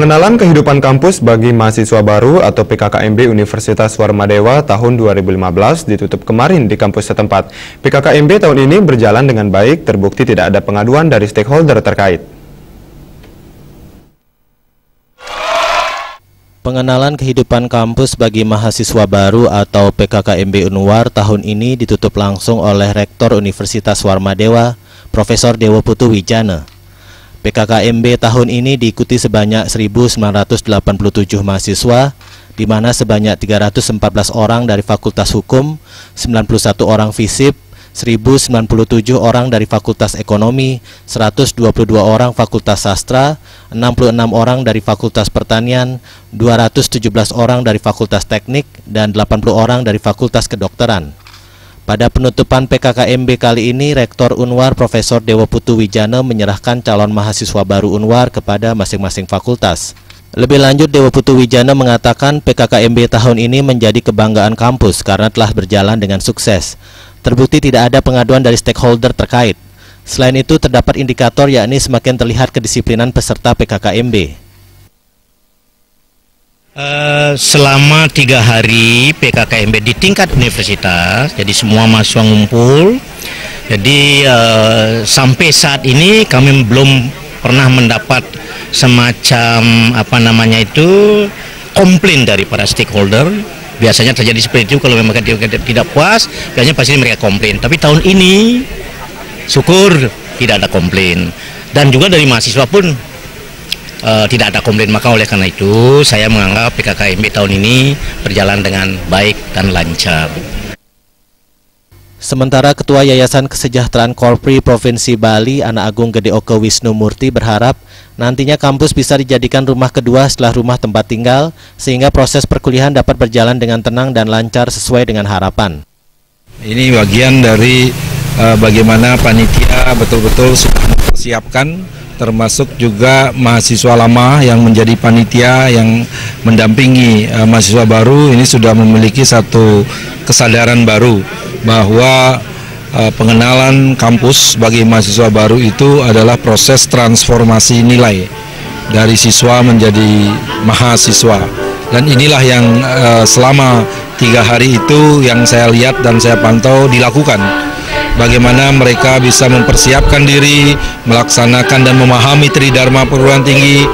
Pengenalan kehidupan kampus bagi mahasiswa baru atau PKKMB Universitas Warmadewa tahun 2015 ditutup kemarin di kampus setempat. PKKMB tahun ini berjalan dengan baik, terbukti tidak ada pengaduan dari stakeholder terkait. Pengenalan kehidupan kampus bagi mahasiswa baru atau PKKMB Unwar tahun ini ditutup langsung oleh Rektor Universitas Warmadewa, Profesor Dewo Putu Wijana. PKKMB tahun ini diikuti sebanyak 1.987 mahasiswa, di mana sebanyak 314 orang dari Fakultas Hukum, 91 orang FISIP, 1.097 orang dari Fakultas Ekonomi, 122 orang Fakultas Sastra, 66 orang dari Fakultas Pertanian, 217 orang dari Fakultas Teknik, dan 80 orang dari Fakultas Kedokteran. Pada penutupan PKKMB kali ini, Rektor Unwar Profesor Dewo Putu Wijana menyerahkan calon mahasiswa baru Unwar kepada masing-masing fakultas. Lebih lanjut, Dewo Putu Wijana mengatakan PKKMB tahun ini menjadi kebanggaan kampus karena telah berjalan dengan sukses. Terbukti tidak ada pengaduan dari stakeholder terkait. Selain itu, terdapat indikator yakni semakin terlihat kedisiplinan peserta PKKMB. Selama 3 hari PKKMB di tingkat universitas, jadi semua mahasiswa ngumpul. Jadi sampai saat ini kami belum pernah mendapat semacam komplain dari para stakeholder. Biasanya terjadi seperti itu, kalau memang tidak puas, biasanya pasti mereka komplain. Tapi tahun ini syukur tidak ada komplain, dan juga dari mahasiswa pun tidak ada komplain. Maka oleh karena itu saya menganggap PKKMB tahun ini berjalan dengan baik dan lancar. Sementara Ketua Yayasan Kesejahteraan Korpri Provinsi Bali, Anak Agung Gede Oke Wisnu Murti berharap nantinya kampus bisa dijadikan rumah kedua setelah rumah tempat tinggal, sehingga proses perkuliahan dapat berjalan dengan tenang dan lancar sesuai dengan harapan. Ini bagian dari bagaimana panitia betul-betul sudah mempersiapkan, termasuk juga mahasiswa lama yang menjadi panitia yang mendampingi mahasiswa baru. Ini sudah memiliki satu kesadaran baru bahwa pengenalan kampus bagi mahasiswa baru itu adalah proses transformasi nilai dari siswa menjadi mahasiswa. Dan inilah yang selama 3 hari itu yang saya lihat dan saya pantau dilakukan. Bagaimana mereka bisa mempersiapkan diri, melaksanakan dan memahami Tridharma Perguruan Tinggi.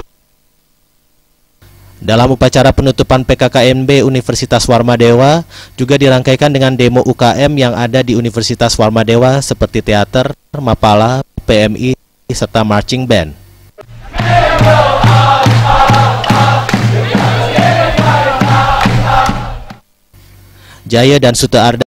Dalam upacara penutupan PKKMB Universitas Warmadewa juga dirangkaikan dengan demo UKM yang ada di Universitas Warmadewa seperti teater, mapala, PMI, serta marching band. Jaya dan Suta Arda